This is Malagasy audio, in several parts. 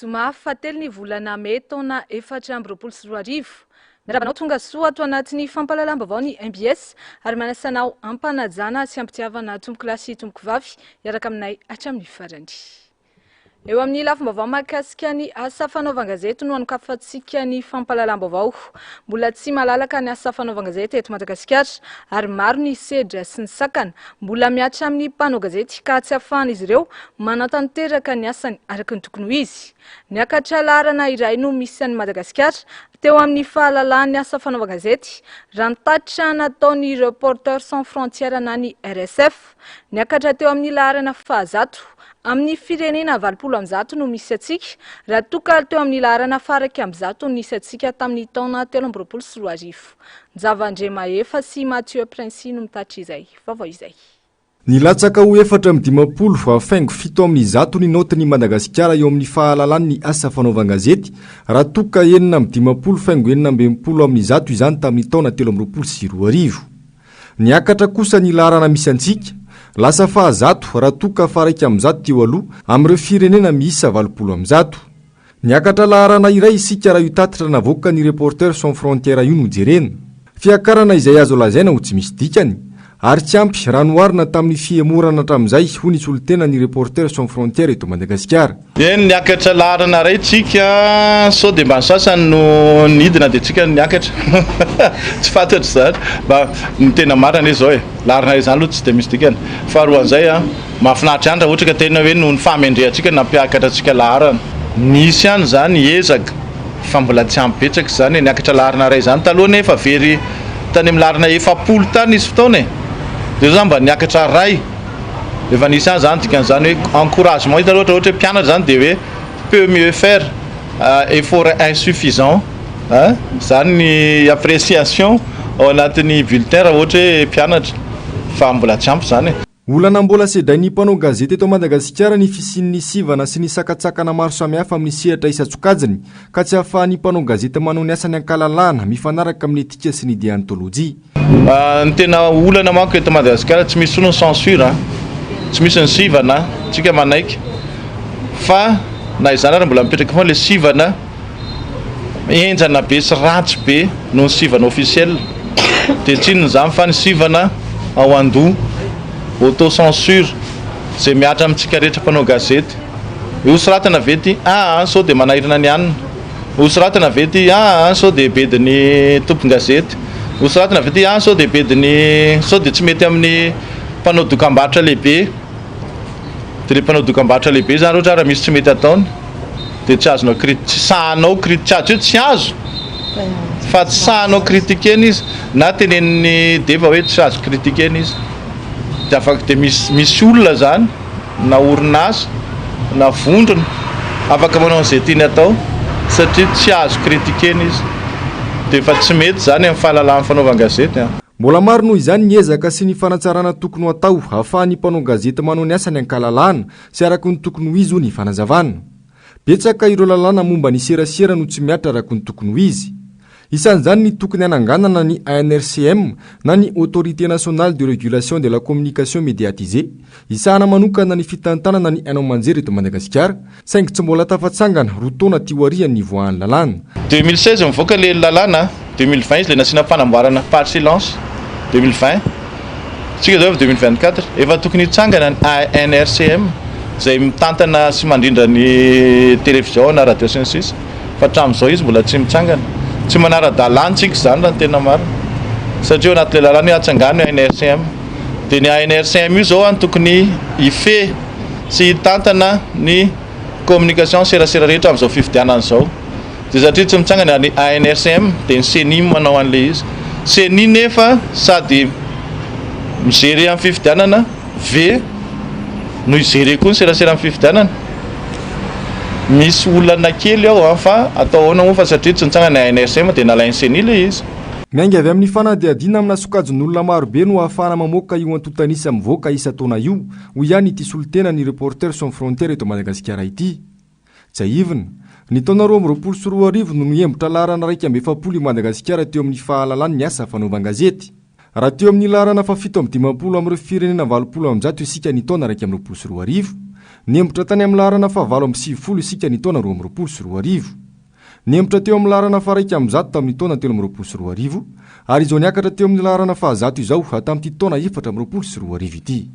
Zoma fatelo ny volana May taona 2024. Mirabanao tonga soa ato anatin'ny fampahalalam-baovao ny MBS ary manasanao ampanajana sy ampitiavana tomboky lahy sy tomboky vavy iaraka aminay hatramin'ny farany. Eo amin'ny lafim-baovao mahakasika ny asa fanaovan-gazety no anokafantsika ny fampahalalam-baovao. Mbola tsy malalaka ny asa fanaovan-gazety eto Madagasikara ary maro ny sedra sy ny sakana mbola miatra amin'ny mpanao gazety ka tsy ahafahan'izy ireo manatanteraka ny asany araka ny tokony ho izy. Niakatra laharana iray no misy any Madagasikara teo amin'ny fahalalan'ny asa fanaovan-gazety raha ny tatitra nataon'ny Reporters sans frontières na ny RSF. Niakatra teo amin'ny laharana fahazato amin'ny firenena 20 no misy atsika raha toka teo amin'ny laharana faraka ambizato no nisy atsika tamin'ny taona 2024. Nzavandrema efa sy Mathieu Prince no mitatra izay. Vaovao izay. Nilatsaka ho 420 fa faingo 7% ny notin'ny Madagasikara eo amin'ny fahalalan'ny asa fanaovan-gazety raha toka 420 faingo 420 amin'ny zato izany tamin'ny taona 2022. Niakatra kosa ny laharana misy antsika lasa fahazato raha toka faraka ambizato teo aloha amin'ireo firenena miisa 20%. Niakatra laharana iray isika raha io tatitra navoaka ny Reporters sans frontières io no jerena. Fiakarana izay azo lazaina ho tsy misy dikany ary tsy ampy raha noarina tamin'ny fiemorana hatramin'izay ho ny solitena ny Reporters sans frontières eto Madagasikara. Niakatra laharana iray tsika sao dia mba sasany no nidina dia tsika niakatra tsy fantatra zany mba ny tena marina izao laharana izany aloha tsy dia misy dikany faharoan'izay mahafinaritra ihany raha ohatra ka tena hoe noho ny fahamendrehantsika nampiakatra antsika laharana nisy ihany zany ezaka fa mbola tsy ampibetsaka zany niakatra laharana iray izany taloha nefa very tany amin'ny laharana 70 tany izy fotoana dia zany mba niakatra ray efa nisy ihany zany dikan'izany hoe encouragement hita loatra ohatra hoe mpianatra zany dia hoe peut mieux faire effort insuffisant zany ny appréciation ao anatin'ny bulletin raha ohatra hoe mpianatra fa mbola tsy ampy zany Olana mbola sedrain'ny mpanao gazety eto Madagasikara ny fisian'ny sivana sy ny sakatsakana maro samihafa amin'ny sehatra isan-tsokajiny ka tsy ahafahan'ny mpanao gazety manao ny asany ankalalana mifanaraka amin'ny etika sy ny deontoloji. Ny tena olana manko eto Madagasikara tsy misy ny censure tsy misy ny sivana tsika manaiky fa na izany ary mbola mipetraka foana le sivana enjana be sy ratsy be noho ny sivana officiel dia tsinona zany fa ny sivana ao andoha autocensure zay miatra amintsika rehetra mpanao gazety osoratana vety sao dia manahirana ny anina osoratana vety sao dia bediny tompon-gazety osoratana vety sao dia bediny sao dia tsy mety amin'ny mpanao dokam-barotra lehibe dia le mpanao dokam-barotra lehibe zany ohatra raha misy tsy mety ataony dia tsy azonao tsy sahanao tsy azo fa tsy sahanao kritikeny izy na teneniny deva hoe tsy azo kritikeny izy dia afaka dia misy olona zany na orinasa na vondrona afaka manao an'izay tiany atao satria tsy azo kritikeny izy dia efa tsy mety zany amin'ny fahalalan'ny fanaovan-gazety. Mbola maro noho izany ny ezaka sy ny fanatsarana tokony atao ahafahan'ny mpanao gazety manao ny asany ankalalana sy araka ny tokony ho izy ho ny fanazavana. Betsaka ireo lalàna momba ny serasera no tsy miatra araka ny tokony ho izy. Isan'izany ny tokony hananganana ny ANRCM na ny Autorité nationale de régulation de la communication médiatisée isahana manokana ny fitantanana ny hainao manjery eto Madagasikara saingy tsy mbola tafatsangana roa taona tiwarian'ny voahan'ny lalàna. 2016 mivoaka le lalàna 2020 izy le nasiana fanamboarana par silence 2020 tsika zao 2024 efa tokony hitsangana ny ANRCM zay mitantana sy mandrindra ny télévision na radio sensis fa hatramin'izao izy mbola tsy mitsangana tsy manara-dalantsika zany raha ny tena maro satria anaty le lalàna hatsangana ny ANRCM dia ny ANRCM io zao tokony hife sy hitantana ny communication serasera rehetra amin'izao fifidianana izao dia satria tsy mitsangana ny ANRCM dia ny CENI manao an'le izy CENI nefa sady mijery amin'ny fifidianana no ijery koa ny serasera amin'ny fifidianana misy olana kely ao fa atao ahoana moa fa satria tsy nitsangana ny ANRCM dia nalainy CENI le izy. Miainga avy amin'ny fanadihadiana amina sokajin'olona maro be no ahafahana mamoaka io antotanisa mivoaka isa-taona io ho ihany ity solitena ny Reporters sans frontières eto Madagasikara ity. Tsy aivina ny taona 2024 no niembotra laharana 170 i Madagasikara teo amin'ny fahalalan'ny asa fanaovan-gazety. Raha teo amin'ny laharana fa 720 amin'ireo firenena 20% isika ny taona 2024 Niembotra tany amin'ny laharana fahavalo amby sivifolo isika ny taona 2024. Niembotra teo amin'ny laharana faraika amby zato tamin'ny taona 2024 ary izao niakatra teo amin'ny laharana fahazato izao tamin'ity taona 2024 ity.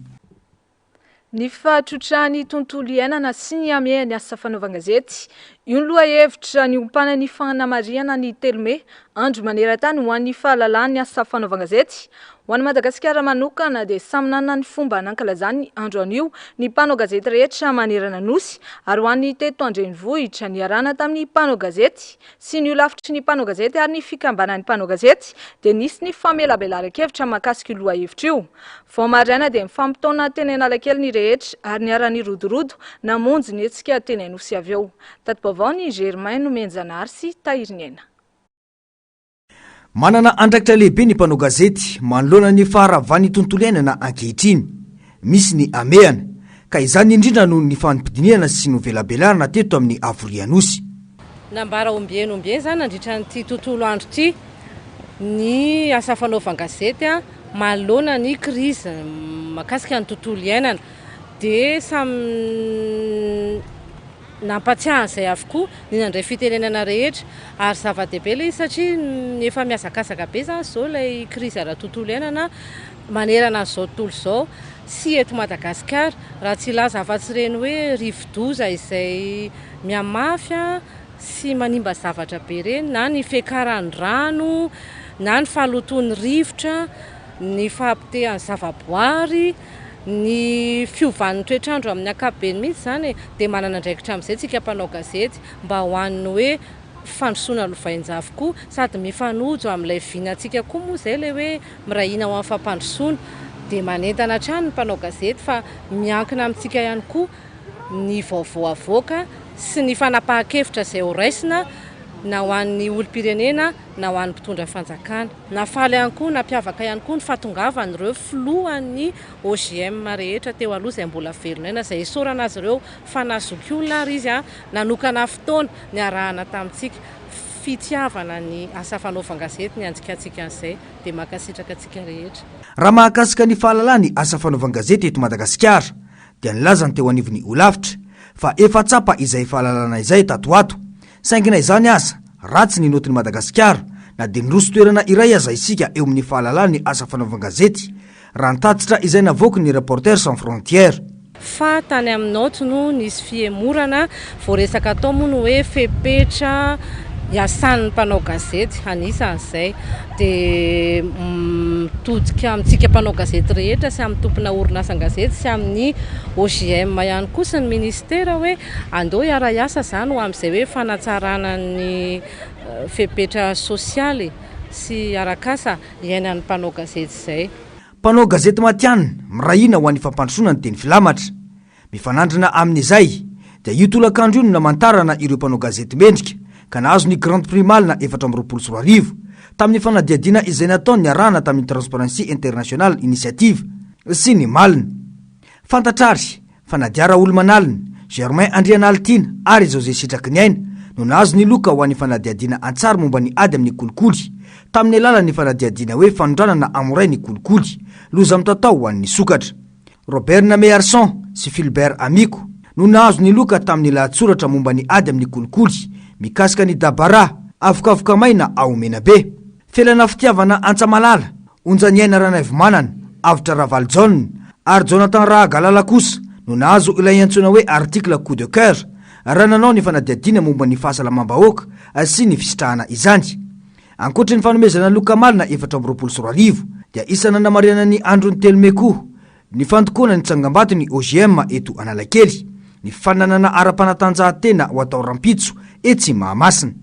Ny fahatrotrany tontolo iainana sy ny amiany asa fanaovan-gazety, io ny lohahevitra niompana ny fanamariana ny Telme andro maneran-tany ho an'ny fahalalany asa fanaovan-gazety. Ho an'ny Madagasikara manokana dia samy nanana ny fomba nankalazany andro anio ny mpanao gazety rehetra manerana nosy ary ho an'ny teto Andrenivohitra niarana tamin'ny mpanao gazety sy ny olafitry ny mpanao gazety ary ny fikambanan'ny mpanao gazety dia nisy ny famelabelaran-kevitra mahakasika io lohahevitra io. Vao maraina dia mifampitaona teny Analakely ny rehetra ary niarany rodorodo namonjy ny hetsika teny Anosy avy eo. Tato-baovao ny Germain Nomenjanary sy Tahiriniaina. Manana andraikitra lehibe ny mpanao gazety manoloana ny faharavany tontolo iainana ankehitriny, misy ny ameana, ka izany indrindra no ny fanampidinihana sy no velabelarana teto amin'ny Avoria Anosy. Nambara ombien zany nandritra n'ity tontolo andro ity ny asa fanaovan-gazety manoloana ny krizy mahakasika ny tontolo iainana dia samy nampatsiahana izay avokoa ny nandray fitenenana rehetra ary zava-dehibe ilay satria efa miazakazaka be zany izao ilay krizy ara tontolo iainana manerana an'izao tontolo izao sy eto Madagasikara raha tsy ilaza afa-tsy ireny hoe rivo-doza izay miamafy sy manimba zavatra be ireny na ny fiakaran'ny rano na ny fahalotoan'ny rivotra, ny fahampitehan'ny zavaboary, ny fiovan'ny toetrandro amin'ny ankapobeny mihitsy zany dia manana andraikitra amin'izay tsika mpanao gazety mba ho an'ny hoe fandrosoana lovain-javo koa sady mifanojo amin'ilay vinantsika koa moa izay ilay hoe mirahina ho amin'ny fampandrosoana dia manentana hatrany ny mpanao gazety fa miankina amintsika ihany koa ny vaovao avoaka sy ny fanapahan-kevitra izay ho raisina na ho an'ny olom-pirenena na ho an'ny mpitondra fanjakana. Nafaly ihany koa nampiavaka ihany koa ny fahatongavany ireo filohan'ny OGM rehetra teo aloha izay mbola velona izay isorana azy ireo fa nazoky olona ary izy nanokana fotoana ny arahana tamintsika fitiavana ny asa fanaovan-gazety ny anjikatsika an'izay dia makasitraka antsika rehetra. Raha mahakasika ny fahalalany asa fanaovan-gazety eto Madagasikara dia nilazany teo anivon'ny olafitra fa efa tsapa izay fahalalana izay tatoato. Saingina izany asa ratsy ny notin'ny Madagasikara na dia niroso toerana iray aza isika eo amin'ny fahalalany asa fanaovan-gazety raha nitatitra izay navoaka ny Reporters sans frontières. Fa tany amin'ny noto no nisy fiemorana voaresaka atao moa no hoe fepetra iasan'ny mpanao gazety anisan'izay dia mitodika amintsika mpanao gazety rehetra sy amin'ny tompona orinasa-gazety sy amin'ny OGM ihany koa sy ny ministera hoe andao hiara-iasa zany ho amin'izay hoe fanatsarana ny fepetra sosialy sy arakasa iainan'ny mpanao gazety izay. Mpanao gazety matianina mirahina ho an'ny fampandrosoana ny teny filamatra. Mifanandrina amin'izay dia io tolakandro io no namantarana ireo mpanao gazety mendrika ka nahazo ny Grand Prix Malina 424 tamin'ny fanadiadiana izay nataony niarahana tamin'ny Transparency International Initiative sy ny Malina. Fantatrary fanadiara olo-manalina Germain Andrianaltina ary José Sitrakinyaina no nahazo ny loka ho an'ny fanadiadiana antsara momba ny ady amin'ny kolikoly tamin'ny alalan'ny fanadiadiana hoe fanondranana amoray ny kolikoly loza mitatao ho an'ny sokatra. Robert Namearson sy Philbert Amiko no nahazo ny loka tamin'ny lahatsoratra momba ny ady amin'ny kolikoly mikasika ny dabara avokaavoka maina ao Menabe. Felana fitiavana Antsamalala, Onjaniaina Ranaivomanana, Avitra Ravaljon ary Jonathan Rahagalala kosa no nahazo ilay antsona hoe article coup de cœur raha nanao ny fanadiadiana momba ny fahasalamam-bahoaka sy ny fisitrahana izany. Ankoatra ny fanomezana loka malina 424 dia isana namariana ny androny Telme koa ny fandokoana ny tsangam-bato ny OGM eto Analakely, ny fananana ara-panatanjahantena ho atao rampitso etsy Mahamasina.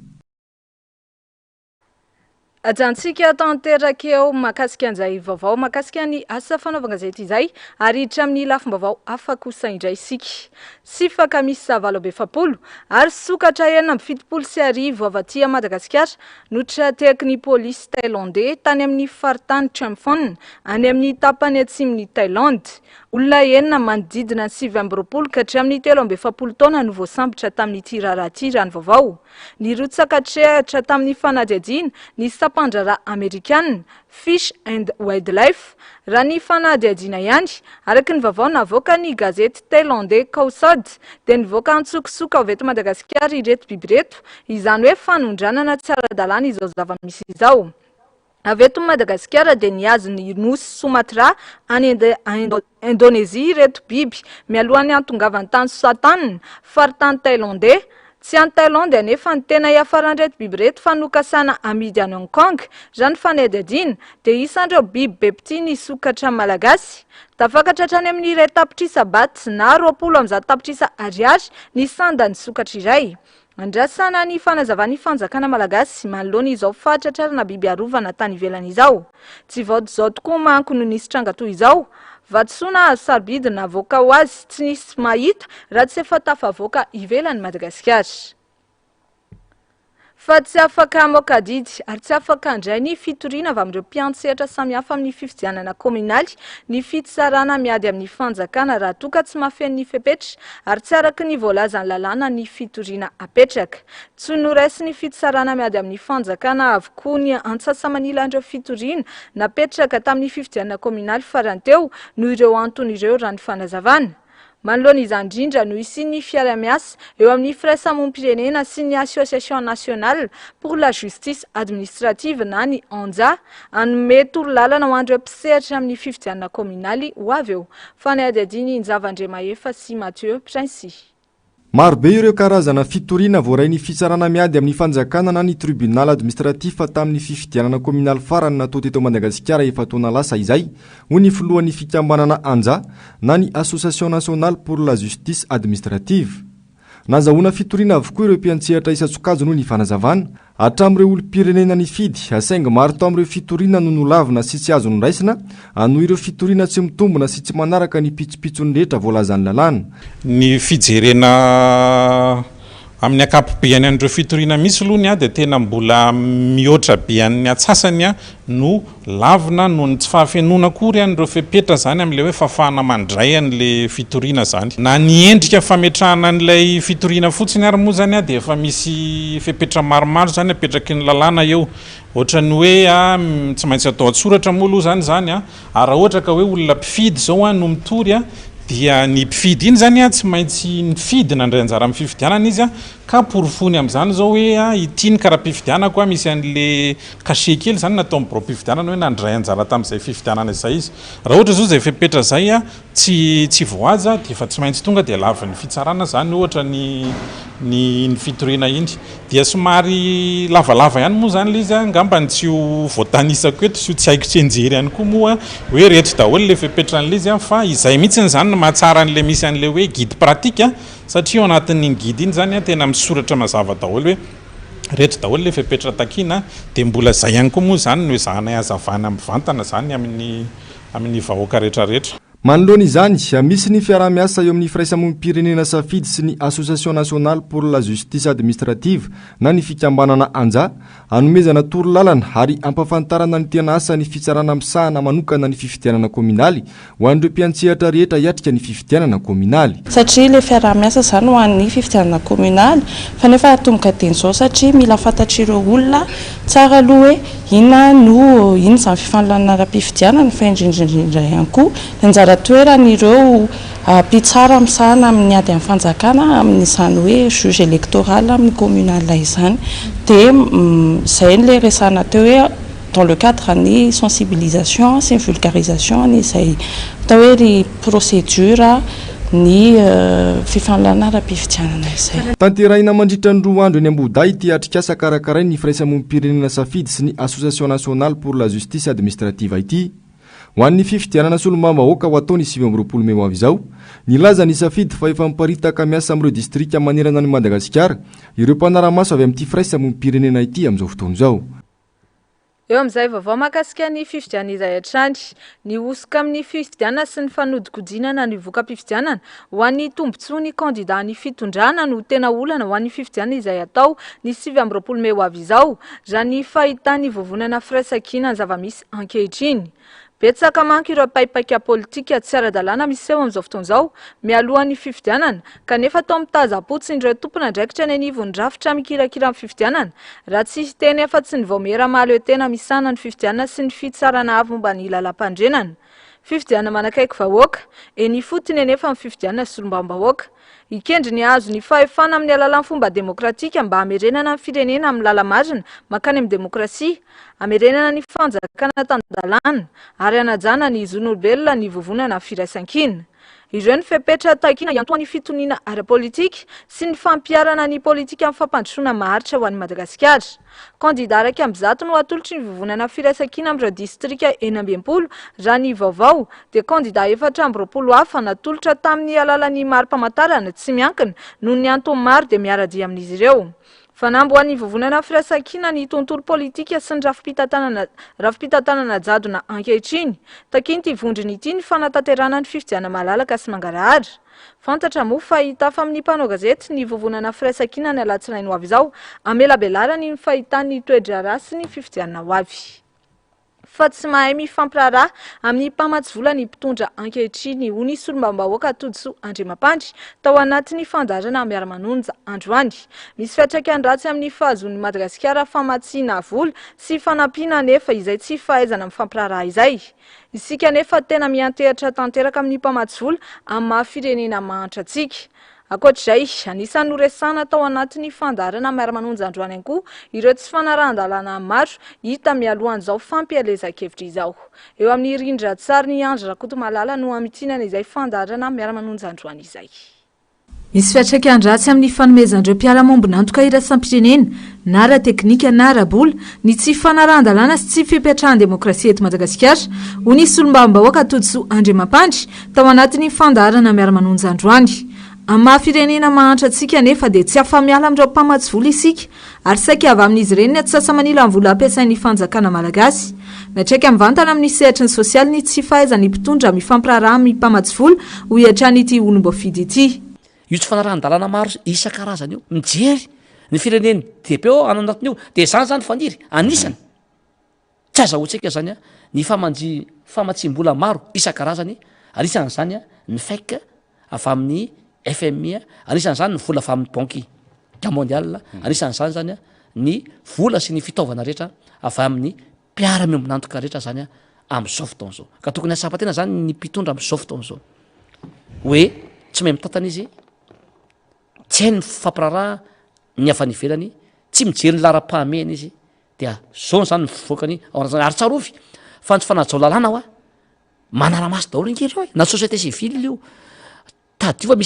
Ajantsika tanteraka eo mahakasika an'izay vaovao mahakasika ny asa fanaovan-gazety izay ary hiditra amin'ny lafim-baovao hafa kosa indray isika. Sifaka misy zavalo be fapolo ary sokatra 770 avy aty Madagasikara notratehaky ny polisy tailandais tany amin'ny faritany Champfon any amin'ny tapany atsimon'ny Thailande. olona enina manodidina 7 ka hatramin'ny 13 taona no voasambotra tamin'ity raharaha ity raha ny vaovao. Ny rotsakatrehatra tamin'ny fanadihadiana ny sapandrara amerikanina Fish and Wildlife. Raha ny fanadihadiana ihany, araka ny vaovao navoaka ny gazety tailandais Kaosod dia nivoaka antsokosoka avy eto Madagasikara ireto biby ireto, izany hoe fanondranana tsy ara-dalàna izao zava-misy izao. Avy eto Madagasikara dia niazo ny nosy Sumatra any Indonezia ireto biby mialohan'ny antongavany tany Soatanina faritany tailandais. Tsy any Thailande anefa ny tena iafaran'ireto biby reto fa nokasana amidy any Hong Kong. Raha ny fanadihadiana dia isan'ireo biby be mpitia ny sokatra malagasy. Tafakatra hatrany amin'ny iray tapitrisa baty na 20 tapitrisa ariary ny sandan'ny sokatra iray. Andrasana ny fanazavany fanjakana malagasy manoloana izao fahatratrarana biby arovana tany ivelany izao. Tsy voady izao tokoa manko no nisy tranga toy izao. Vatsoana sarobidy navoaka ho azy tsy nisy mahita raha tsy efa tafavoaka ivelany Madagasikara. Fa tsy afaka moka didy ary tsy afaka handray ny fitoriana avy amin'ireo mpiantsehatra samihafa amin'ny fifidianana kominaly ny fitsarana miady amin'ny fanjakana raha toa ka tsy mahafeno ny fepetra ary tsy araka ny voalazany lalàna ny fitoriana apetraka. Tsy noraisy ny fitsarana miady amin'ny fanjakana avokoa ny antsasamanila an'ireo fitoriana napetraka tamin'ny fifidianana kominaly farany teo noho ireo antony ireo raha ny fanazavana. Manoloana izany indrindra no isian'ny fiara-miasa eo amin'ny firaisamonim-pirenena sy ny Association nationale pour la justice administrative na ny ANJA hanome torolalana ho an'ireo mpisehatra amin'ny fifidianana kominaly ho avy eo. Fanadihadiana Nzavandremahefa sy Mathieu Princy. Marobe ireo karazana fitoriana voarainy fitsarana miady amin'ny fanjakana na ny tribunal administratif tamin'ny fifidianana kominaly farany natao teto Madagasikara efa taona lasa izay, hoy ny filohan'ny fikambanana ANJA na ny Association nationale pour la justice administrative. Nazahoana fitoriana avokoa ireo mpiantsehatra isan-tsokajy noho ny fanazavana hatramin'ireo olom-pirenena ny fidy, hasainga maro tao amin'ireo fitoriana no nolavina sy tsy azo noraisina, anoho ireo fitoriana tsy mitombona sy tsy manaraka ny pitsopitsony rehetra voalazany lalàna. Ny fijerena amin'ny akapobeany an'ireo fitoriana misy aloha dia tena mbola mihoatra be amin'ny atsasany no lavina noho ny tsy fahafenona kory an'ireo fepetra zany amin'ilay hoe fafana mandray an'ilay fitoriana zany. Na ny endrika fametrahana an'ilay fitoriana fotsiny ary moa zany dia efa misy fepetra maromaro zany apetraky ny lalàna eo. Ohatra ny hoe tsy maintsy atao atsoratra moa aloha zany ary raha ohatra ka hoe olona mpifidy zao no mitory dia ny mpifidy iny zany tsy maintsy nifidy nandray anjara amin'ny fifidianana izy ka porofony amin'izany zao hoe ity ny karaha-pifidianako misy an'le cachet kely zany natao amin'ny biro-pifidianana hoe nandray anjara tamin'izay fifidianana izay izy. Raha ohatra zao izay fepetra zay tsy voaza dia efa tsy maintsy tonga dia lava ny fitsarana zany ohatra ny fitoriana iny dia somary lavalava ihany moa zany le izy angambany tsy ho voatanisako eto sy tsy haiko tsy enjery ihany koa moa hoe rehetra daholo le fepetran'le izy fa izay mihitsy zany no mahatsara an'le misy an'le hoe guide pratique satria ao anatin'iny guide iny zany tena misoratra mazava daholo hoe rehetra daholo le fepetra takina dia mbola zay ihany koa moa zany no ezahanay hazavana mivantana zany amin'ny vahoaka rehetrarehetra. Manoloana izany, misy ny fiara-miasa eo amin'ny firaisamonim-pirenena safidy sy ny Association nationale pour la justice administrative na ny fikambanana ANJA hanomezana torolalana ary ampafantarana ny tena asa ny fitsarana misahana manokana ny fifidianana kominaly ho an'ireo mpiantsehatra rehetra hiatrika ny fifidianana kominaly. Satria le fiara-miasa zany ho an'ny fifidianana kominaly fa nefa tomboka teny izao satria mila fantatr'ireo olona tsara aloha hoe ino izany fifanolanana ara-pifidianana fa indrindrindrindra ihany koa anjara toeran'ireo mpitsara misahana amin'ny ady amin'ny fanjakana amin'izany hoe juge électoral amin'ny communal izany dia izay le resahana teo hoe dans le cadre ny sensibilisation sy ny vulgarisation ny izay atao hoe ny procédure ny fifanolanana ara-pifidianana izay. Tanterahina mandritra ny 2 andro eny Ambohidahy ity atrikasa karakaray ny firaisamonim-pirenena safidy sy ny Association nationale pour la justice administrative ity. Ho an'ny fifidianana solombavambahoaka ho ataony 20 Mey ho avy izao, nilaza ny safidy fa efa miparitaka miasa amin'ireo distrika manerana ny Madagasikara ireo mpanara-maso avy amin'ity firaisamonim-pirenena ity amin'izao fotoana izao. Eo amin'izay vaovao mahakasika ny fifidianana izay hatrany, ny osoka amin'ny fifidianana sy ny fanodikodinana ny voka-pifidianana ho an'ny tombontsoa ny kandida ny fitondrana no tena olana ho an'ny fifidianana izay atao ny 20 Mey ho avy izao raha ny fahitany vovonana firaisan-kina ny zava-misy ankehitriny. betsaka manko ireo paipaika politika tsy ara-dalàna miseho amin'izao fotoana izao mialohan'ny fifidianana kanefa atao mitaza-potsiny ireo tompona ndraikitra ny anivon'ny rafitra mikirakira amin'ny fifidianana raha tsy hiteny efa tsy ny vaomera mahalo tena misana ny fifidianana sy ny fitsarana avy momba ny lalam-pandrenana. Fifidianana manakaiky vahoaka eny fotony anefa amin'ny fifidianana solombam-bahoaka. Ikendry ny azo ny fahefana amin'ny alalan'ny fomba demokratika mba hamerenana ny firenena amin'ny lala-marina makany amin'ny demokrasia, hamerenana ny fanjakana tan-dalàna ary hanajana ny zon'olombelona ny vovonana firaisan-kina. Ireo ny fepetra takiana iantoan'ny fitoniana ara-politika sy ny fampiarana ny politika amin'ny fampandrosoana maharitra ho an'i Madagasikara. Kandida Vaovao Mbs Zoma no atolotry ny vovonana firaisan-kina amin'ireo distrika 12 raha ny Vaovao dia kandida 420 hafa natolotra tamin'ny alalan'ny mari-pamantarana tsy miankina noho ny antony maro dia miara-dia amin'izy ireo. Fanambo an'ny vovonana firaisan-kina ny tontolo politika sy ny rafi-pitantanana jadona ankehitriny. Takiny ity vondrony ity ny fanatanterana ny fifidianana malalaka sy mangarahara. Fantatra moa fa hita fa amin'ny mpanao gazety ny vovonana firaisan-kina ny alatsinainy ho avy izao amelabelarany ny fahitan'ny toe-draharaha sy ny fifidianana ho avy. Fa tsy mahay mifampiraharaha amin'ny mpamatsy vola ny mpitondra ankehitriny ho ny solombam-bahoaka Todsoa Andriamampandry tao anatin'ny fandarana miara-manonja androany. Misy fiantraikany ratsy amin'ny fahazon'ny Madagasikara famatsiana vola sy fanampiana nefa izay tsy fahaizana mifampiraharaha izay. Isika nefa tena miantehatra tanteraka amin'ny mpamatsy vola amin'ny maha-firenena mahantra antsika. Ankoatr'izay, anisan'ny noresana tao anatin'ny fandarana miara-manonja androany ihany koa ireo tsy fanarahan-dalàna maro hita mialohan'izao fampielezan-kevitra izao. Eo amin'ny rindran-tsary ny Andry Rakotomalala no hamitsinana izay fandarana miara-manonja androany izay. Misy fiantraikany ratsy amin'ny fanomezan'ireo mpiara-momby nantoka iraisam-pirenena na ara-teknika na ara-bola ny tsy fanarahan-dalàna sy tsy fipetrahan'ny demokrasia eto Madagasikara ho ny solombam-bahoaka Todsoa Andriamampandry tao anatin'ny fandarana miara-manonja androany. Amin'ny maha-firenena mahantra antsika nefa dia tsy afa-miala amin'ireo mpamatsy vola isika ary saika avy amin'izy ireny ny atsasa-manila amin'ny vola ampiasain'ny fanjakana malagasy. Miatraika mivantana amin'ny sehatry ny sosialy ny tsy fahaizan'ny mpitondra mifampiraharaha amin'ny mpamatsy vola ho hiatran'ity olom-boafidy ity. Io tsy fanarahan-dalàna maro isan-karazany io mijery ny fireneny DPO anatiny io dia izany zany faniry anisany tsy azahoantsika zany ny famatsim-bola maro isan-karazany anisan'izany ny FEC avy amin'ny FMI anisan'izany ny vola avy amin'ny banky mondial anisan'izany zany ny vola sy ny fitaovana rehetra avy amin'ny mpiara-miomby nantoka rehetra zany amin'izao fotoana izao ka tokony asapatena zany ny mpitondra amin'izao fotoana izao hoe tsy mahay mitantana izy tsy hainy fampiraharaha ny avy any ivelany tsy mijery ny lara-pahamehana izy dia zao zany mivoakany ao anatiny ary tsarovy fa ny fanajao lalàna ho manara-maso daholo inge ireo na société civile io tadiova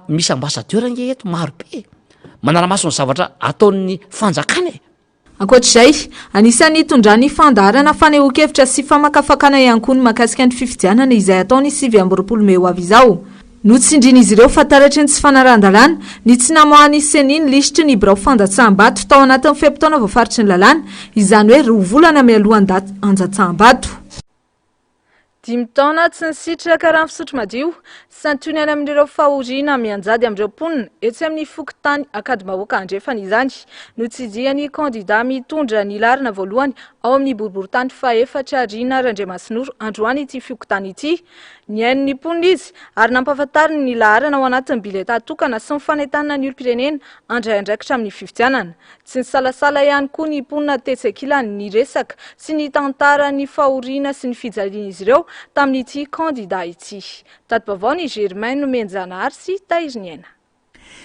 misy ambassadeur inge eto maro be manara-maso ny zavatra ataon'ny fanjakana. Ankoatr'izay, anisan'ny tondrany fandarana fanehoan-kevitra sy famakafakana ihany koa ny mahakasika ny fifidianana izay ataony 7 Mey ho avy izao. Notsindrin'izy ireo fantaratry ny tsy fanarahan-dalàna ny tsy namohan'ny seniny lisitry ny birao fandatsaham-bato tao anatin'ny fepitaona voafaritry ny lalàna izany hoe 2 volana mialohan'ny daty anjatsaham-bato. 5 taona tsy nisitraka raha fisotro madio santionany amin'ireo fahoriana mianjady amin'ireo mponina etsy amin'ny fokontany akady-bahoaka andrefana izany no tsidihan'ny kandida mitondra ny larina voalohany ao amin'ny boriboritany faefatra Rina Randriamasinoro androany ity fokontany ity. Ny hain'ny mponina izy ary nampahafantariny ny laharana ao anatin'ny bileta tokana sy ny fanentanana ny olo-pirenena andray andraikitra amin'ny fifidianana. Tsy nisalasala ihany koa ny mponina tetsekilany ny resaka sy ny tantara ny fahoriana sy ny fijalian'izy ireo tamin'ity kandida ity. Vaovao ny Germain Menjanahary sy Tairiniana.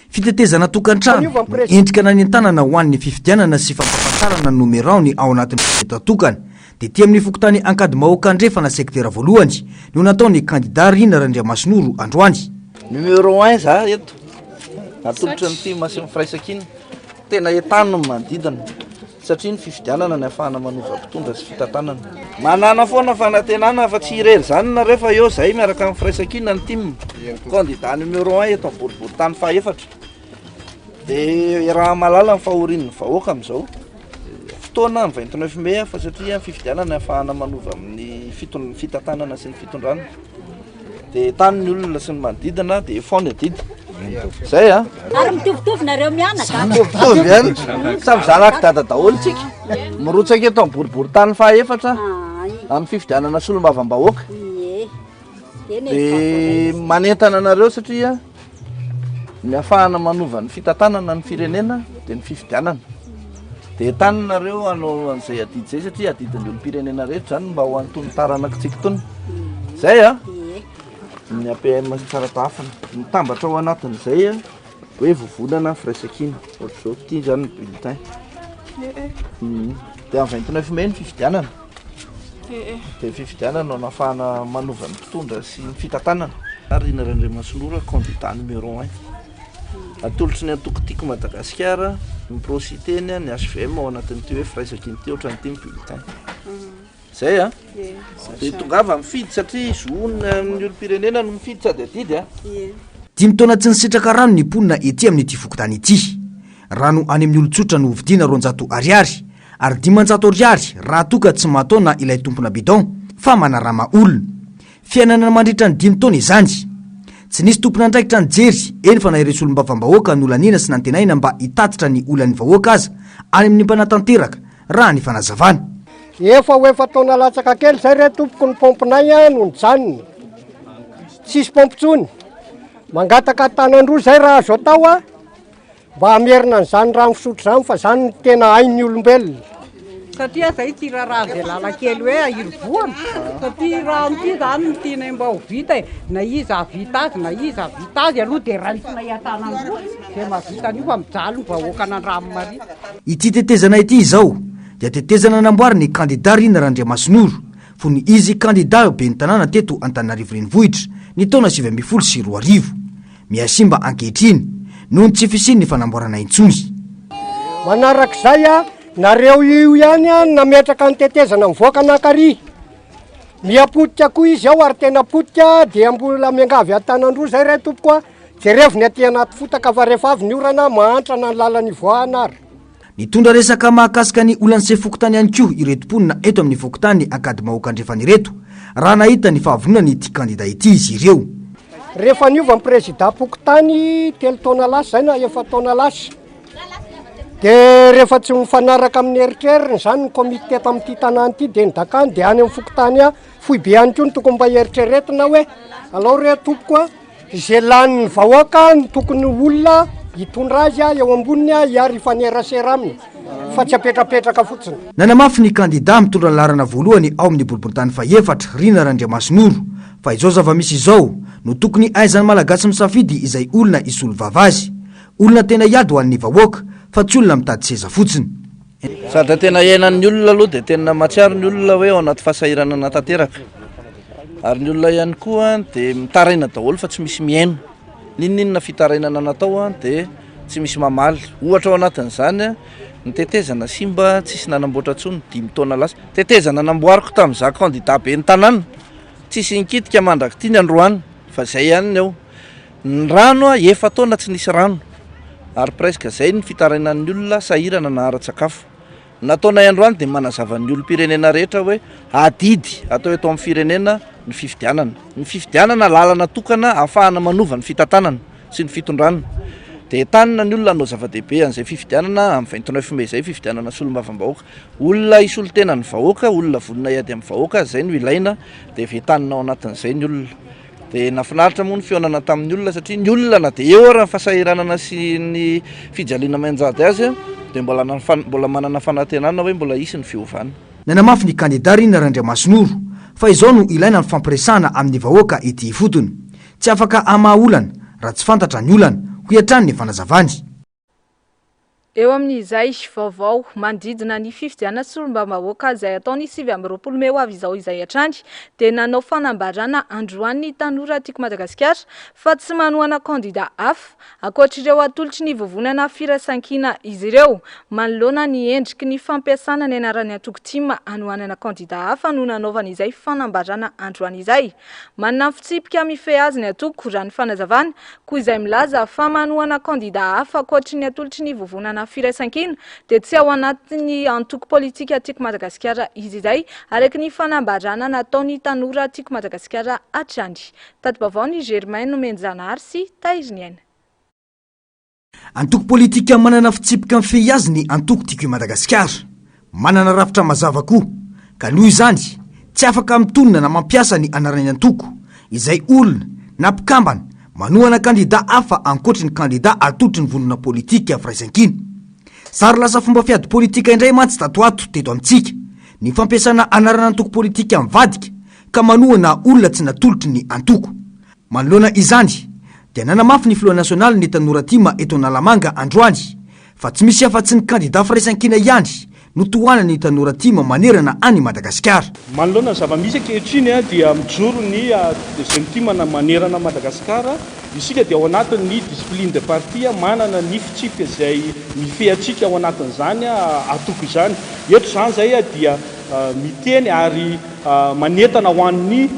Fitetezana tokantrano endrika nanentanana ho an'ny fifidianana sy fampahafantarana nomeraony ao anatin'ny bileta tokana dia ty amin'ny fokontany ankady-mahoaka andrefana sektera voalohany no nataony kandida Rina Randriamasinoro androany. Numéro 1 za eto atolotra nyty Masimo Firaisan-kina tena etano manodidina satria ny fifidianana ny ahafahana manova mpitondra sy fitantanana manana foana fanantenana fa tsy irery zany na rehefa eo zay miaraka amin'ny Firaisan-kina ny team kandida numéro 1 eto boriboritany faefatra dia raha malala ny fahorian'ny vahoaka amin'izao fotoana 29 Mey fa satria fifidianana ahafahana manova amin'ny fitantanana sy ny fitondrana dia tany ny olona sy ny manodidina dia faony adidy zay ary mitovitovy nareo mianaka mitovitovy ihany samy zanaka dada daholo tsika mirotsaka eto amin'ny boriboritany faefatra amin'ny fifidianana solombavam-bahoaka dia manentana anareo satria ny ahafahana manova ny fitantanana ny firenena dia ny fifidianana dia taninareo anao an'izay adidy zay satria adidin'ny olom-pirenena rehetra zany mba ho antony taranakitsika tony zay a ny APM tsara-pahafana mitambatra ao anatin'izay a hoe vovonana firaisakina ohatr'izao ty zany ny bulletin dia amin'ny 29 mai ny fifidianana dia fifidianana no nahafahana manova ny mpitondra sy ny fitantanana ary Nandriamasinora candidat numéro 1 atolotry ny antoko-tiako Madagasikara miprositeny ny HVM ao anatin'ity hoe firaisakiny ty ohatrany ty bulletin zay a dia tongava mifidy satria zohona amin'ny olom-pirenena no mifidy sady adidy a 5 taona tsy nisitraka rano ny ponina ety amin'ity fokotany ity rano any amin'ny olon-tsotra no vidiana 200 ariary ary 500 ariary raha toka tsy mataona ilay tompona bidon fa manarama olona fiainana mandritra ny 5 taona izany tsy nisy tompona andraikitra ny jery eny fa nahiresy olom-bavam-bahoaka no lanina sy nantenaina mba hitatitra ny olan'ny vahoaka aza any amin'ny mpanatanteraka raha ny fanazavana efa taona latsaka kely zay re tompoko ny pompinay a no nijanony tsisy pompontsony mangataka tanandroa zay raha azo atao a mba amerina n'izany rano fisotro zany fa zany tena hain'ny olombelona satria zay ty raha zay lalakely hoe ahirvoana satria rano ty zany ny tiana mba ho vita na iza vita azy na iza vita azy aloha dia raisina iatanandroa zay mahavita an'io fa mijaly ny vahoaka n'Andriamanitra ity tetezana ity izao dia tetezana namboary ny candidat Rina Nandriamasinoro fo ny izy candidat be ny tanàna teto Antananarivo renivohitra ny taona 2024 miasimba ankehitriny noho ny tsy fisiany ny fanamboarana intsony manarak'izay a nareo io ihany a nametraka ny tetezana mivoaka anakary miapotika koa izy ao ary tena potika dia mbola miangavy atanandroa zay re tompoko a jerevony aty anaty fotaka fa rehefa avy ny orana mahantrana ny lalany voahana ary nitondra resaka mahakasika ny olan'izay fokotany ihany koa ireto mponina eto amin'ny fokotany akady mahoaka andrefany reto raha nahita ny fahavonona ny ty candidat ity izy ireo rehefa niova ny président pokotany 3 taona lasa zay na 4 taona lasa dia rehefa tsy mifanaraka amin'ny eritreriny zany ny comité amin'ity tanàna ity dia nidakany dia any amin'ny fokotany a fohy be ihany koa ny tokony mba eritreretina hoe alao re tompoko a izay lan'ny vahoaka ny tokony olona hitondra azy a eo amboniny a hiary ifanerasera aminy fa tsy apetrapetraka fotsiny nanamafy ny candidat mitondra ny larana voalohany ao amin'ny boriboritany faefatra Rina Nandriamasinoro fa izao zava-misy izao no tokony aizany malagasy misafidy izay olona isolo vavazy olona tena hiady ho an'ny vahoaka fa tsy olona mitady seza fotsiny sadra tena iainan'ny olona aloha dia tena matsiaro ny olona hoe ao anaty fahasahirana natanteraka ary ny olona ihany koa dia mitaraina daholo fa tsy misy miaino ninninona fitarainana natao dia tsy misy mamaly ohatra ao anatin'izany ny tetezana simba tsisy nanamboatra tsony 5 taona lasa tetezana namboariko tamin'iza candidat be ny tanàna tsisy nikitika mandraky ty ny androany fa zay ihany ny eo ny rano a 4 taona tsy nisy rano ary presque zay ny fitarainan'ny olona sahirana na ara-tsakafo nataonay androany dia manazavan'ny olom-pirenena rehetra hoe adidy atao eto amin'ny firenena ny fifidianana lalana tokana ahafahana manova ny fitantanana sy ny fitondranana dia tanina ny olona anao zava-dehibe an'izay fifidianana amin'ny 29 mai zay fifidianana solombavam-bahoaka olona isolo tena ny vahoaka olona vonona iady amin'ny vahoaka zay no ilaina dia vetanina ao anatin'izay ny olona dia nafinaritra moa ny fionana tamin'ny olona satria ny olona na dia eo ary ny fahasahiranana sy ny fijaliana manjady azy dia mbola manana fanantenana hoe mbola isy ny fiovana nanamafy ny candidat Rina Nandriamasinoro fa izao no ilaina ny fampiresahana amin'ny vahoaka ety fotony tsy afaka amaha-olana raha tsy fantatra ny olana ho iatrany ny fanazavany eo amin'izay vaovao mandidina ny fifidiana solombavam-bahoaka izay ataony 2020 May ho avy izao izay hatrany dia nanao fanambarana androany tanora tiako Madagasikara fa tsy manohana candidat hafa ankoatr'ireo atolotry ny vovonana firaisan-kina izy ireo manoloana ny endriky ny fampiasana ny anaran'ny antoko-tima anohanana candidat hafa no nanaovana izay fanambarana androany izay manana fitsipika mifehy azy ny atoko raha ny fanazavana koa izay milaza fa manohana candidat hafa ankoatry ny atolotry ny vovonana firaisan-kina dia tsy ao anatin'ny antoko politika tiako Madagasikara izy izay araka ny fanambarana nataony tanora tiako Madagasikara hatrany tadi-baovao ny Germain Mbs Zoma sy Tairiniana antoko politika manana fitsipika mifehy azy ny antoko tiako Madagasikara manana rafitra mazava koa ka noho izany tsy afaka mitonona na mampiasa ny anarany antoko izay olona na mpikambana manohana kandida hafa ankoatry ny kandida atotry ny vonona politika firaisan-kina. Sary lasa fomba fiady politika indray mantsy tatoato teto amintsika ny fampiasana anarana antoko politika mivadika ka manohana olona tsy natolotry ny antoko. Manoloana izany dia nanamafy ny filoha nasionaly ny tanora tima eto Analamanga androany fa tsy misy afa-tsy ny kandida firaisan-kina ihany no tohanana ny tanora tima manerana any Madagasikara. Manoloana zava-misy ankehitriny dia mijoro ny jeune tima manerana Madagasikara. Isika dia ao anatin'ny discipline de parti manana ny fitsipika izay mifehatsika ao anatin'izany atoko izany. Eto izany zay dia miteny ary manentana ho an'ny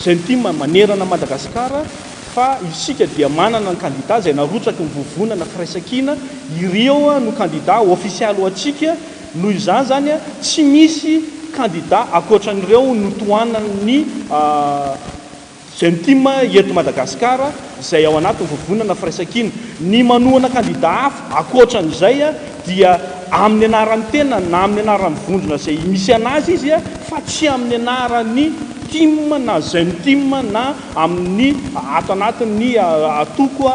jeune tima manerana Madagasikara fa isika dia manana ny kandida izay narotsaka ny vovonana firaisan-kina. Ireo no kandida ofisialy ho antsika. Noho izany zany tsy misy kandida akoatran'ireo no tohanany jeune tima eto Madagasikara izay ao anatin'ny vovonana firaisan-kina. Ny manohana kandida hafa akoatran'izay dia amin'ny anarany tena na amin'ny anarany vondrona izay misy anazy izy fa tsy amin'ny anarany tima na jeune tima na amin'ny ato anatin'ny atoko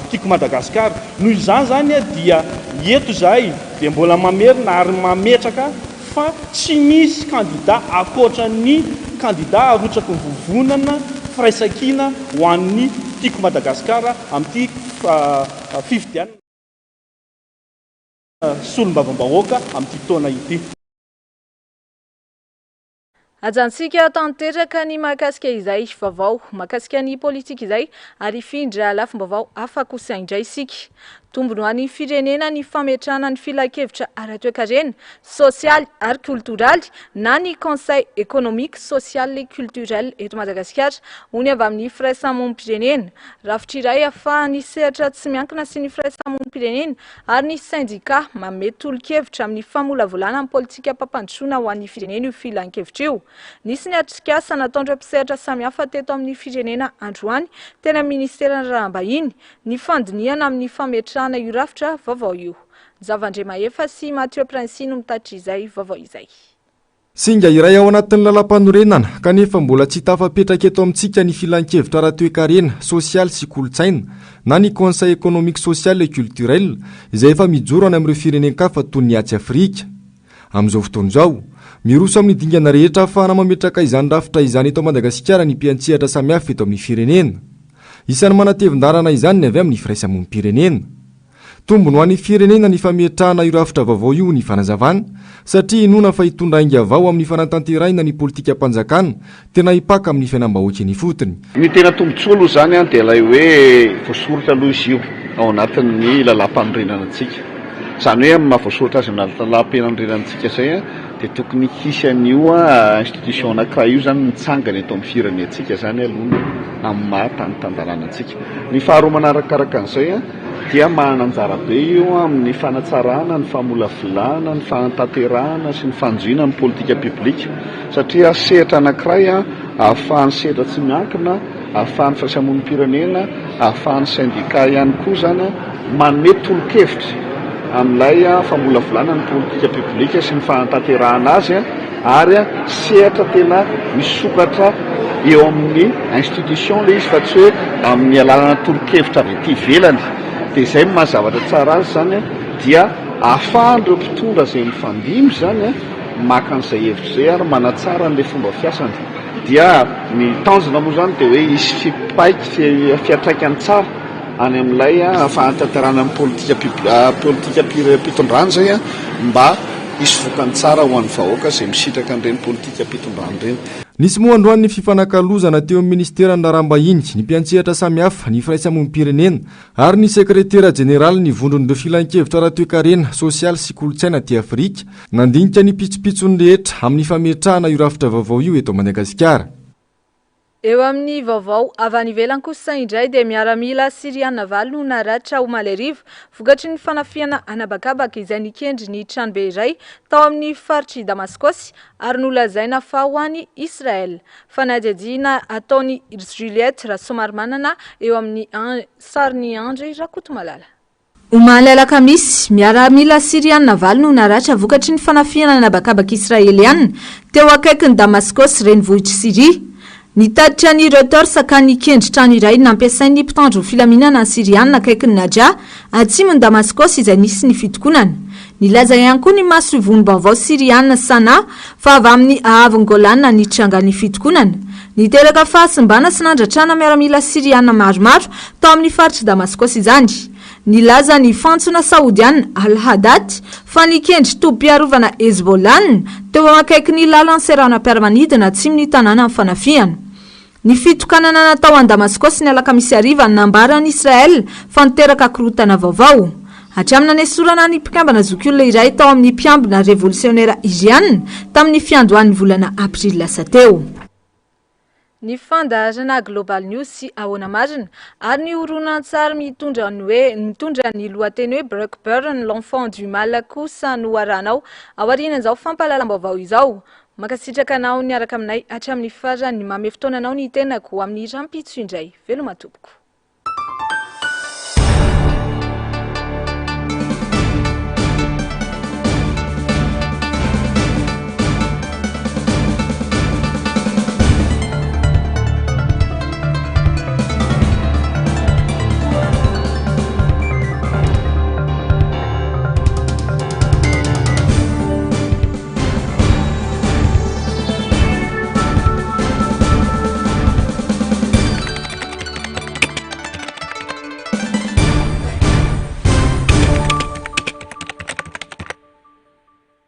tiako Madagasikara. Noho izany zany dia eto zahay dia mbola mamerina ary mametraka fa tsy misy kandida akoatran'ny kandida arotsaka ny vovonana firaisan-kina ho an'ny tiako Madagasikara amin'ity fifidianana solombavam-bahoaka amin'ity taona ity. Ajantsika tanteraka ny mahakasika izay vaovao mahakasika ny politika izay ary ifindra lafim-baovao hafa kosa indray isika. Tombony ho an'ny firenena ny fametrahana ny filan-kevitra ara-toe-karena sosialy ary kulturaly na ny conseil économique social et culturel eto Madagasikara hony avy amin'ny firaisamonim-pirenena. Rafitra iray ahafahan'ny sehatra tsy miankina sy ny firaisamonim-pirenena ary ny syndicat manome tolo-kevitra amin'ny famolavolana amin'ny politika pampandrosoana ho an'ny firenena io filan-kevitra io. Nisy ny atrikasa nataon'ireo mpisehatra samihafa teto amin'ny firenena androany tena ministerana raham-bahiny ny fandiniana amin'ny fametrahana io rafitra vaovao io. Zavandre Mahefa sy Mathieu Prince no mitatitra izay vaovao izay. Singa iray ao anatin'ny lalam-panorenana kanefa mbola tsy tafapetraka eto amintsika ny filan-kevitra ara-toe-karena sosialy sy kolotsaina na ny conseil économique social et culturel izay efa mijoro any amin'ireo firenenkafa toy ny Atsy Afrika. Amin'izao fotoan'izao miroso amin'ny dingana rehetra ahafahana mametraka izany rafitra izany eto Madagasikara ny mpiantsehatra samihafa eto amin'ny firenena. Isan'ny manatevin-darana izany ny avy amin'ny firaisamonim-pirenena. Tombony ho an'ny firenena ny fametrahana io rafitra vaovao io ny fanazavana satria inona fa hitondra hainga avao amin'ny fanatanterahina ny politika mpanjakana tena hipaka amin'ny fiainam-bahoaka ny fotony. Ny tena tombontsoa zany dia ilay hoe voasoratra aloha izy io ao anatin'ny lalam-panorenanantsika. Zany hoe amin'ny mahavoasoratra azy amin'ny lalam-panorenanantsika zay dia tokony hisy an'io institution anankiray io zany mitsangana eto amin'ny firenentsika zany aloha amin'ny maha-tany-tandalanantsika. Ny faharoa manarakaraka an'izay dia manana anjara be io amin'ny fanatsarana, ny famolavolana, ny fanatanterahana sy ny fanjoina ny politika publika satria sehatra anankiray ahafahan'ny sehatra tsy miankina, ahafahan'ny firaisamonim-pirenena, ahafahan'ny syndicat ihany koa zany manome tolo-kevitra amin'ilay famolavolana ny politika publika sy ny fanatanterahana azy ary sehatra tena misokatra eo amin'ny institution le izy fa tsy hoe amin'ny alalana tolo-kevitra avy ety ivelany. Dia izay mahazavatra tsara azy zany dia ahafahan'ireo mpitondra izay mifandimby zany maka an'izay hevitra izay ary manatsara an'ilay fomba fiasany. Dia ny tanjona moa zany dia hoe hisy fipaika fiatraikany tsara any amin'ilay fanatanterahana amin'ny politika mpitondrana zay mba hisy vokany tsara ho an'ny vahoaka izay misitraka an'ireny politika mpitondrana ireny. Nisy moa androany ny fifanakalozana teo amin'ny ministeran'ny raham-bahiny ny mpiantsehatra samihafa ny firaisamonim-pirenena ary ny sekretera jeneraly ny vondron'ireo filan-kevitra ara-toe-karena sosialy sy kolotsaina ty Afrika nandinika ny pitsopitsony rehetra amin'ny fametrahana io rafitra vaovao io eto Madagasikara. Eo amin'ny vaovao avy any ivelany kosa indray dia miaramila Siriana Valo no naratra ho malerivo vokatry ny fanafiana anabakabaka izay nikendry ny tranobe iray tao amin'ny faritry Damaskosy ary nolazaina fa ho an'ny Israel. Fanadihadiana ataony Juliette raha somary manana eo amin'ny sariny Andry Rakotomalala. Omaly alakamisy miaramila Siriana valo no naratra vokatry ny fanafiana nabakabaka Israeliana teo akaiky ny Damaskos renivohitra Siria. Nitaditra ny Reuters sakany kendritrano iray nampiasain'ny mpitandro filaminana Siriana akaiky ny Naja atsimo ny Damaskos izay nisy ny fitokonana. Nilaza ihany koa ny maso-vonim-baovao Siriana Sana fa avy amin'ny ahavon'ny Golana nitranga ny fitokonana. Niteraka fahasimbana sy nandratrana miaramila Siriana maromaro tao amin'ny faritry Damaskos izany. Nilaza ny fantsona Saoudiana Al-Haddad fa nikendry tobim-piarovana Hezbollah teo akaiky ny lalan'ny seranam-piaramanidina atsimo ny tanàna amin'ny fanafiana. Ny fitokanana natao an Damaskos ny alakamisy hariva nambaran'i Israel fa niteraka korotana vaovao. Hatramina nesorana ny mpikambana zokiolona iray tao amin'ny mpiambina revolutionnera Iriana tamin'ny fiandohan'ny volana April lasa teo. Ny fandahazana Global News sy ahoana marina ary ny horonan-tsary mitondra ny lohateny hoe Blackburn l'enfant du mal kosa no aranao ao aorianan'izao fampahalalam-baovao izao. Makasitraka anao niaraka aminay hatramin'ny farany mamy fotoananao ny tenako amin'ny rampitso indray. Veloma tompoko.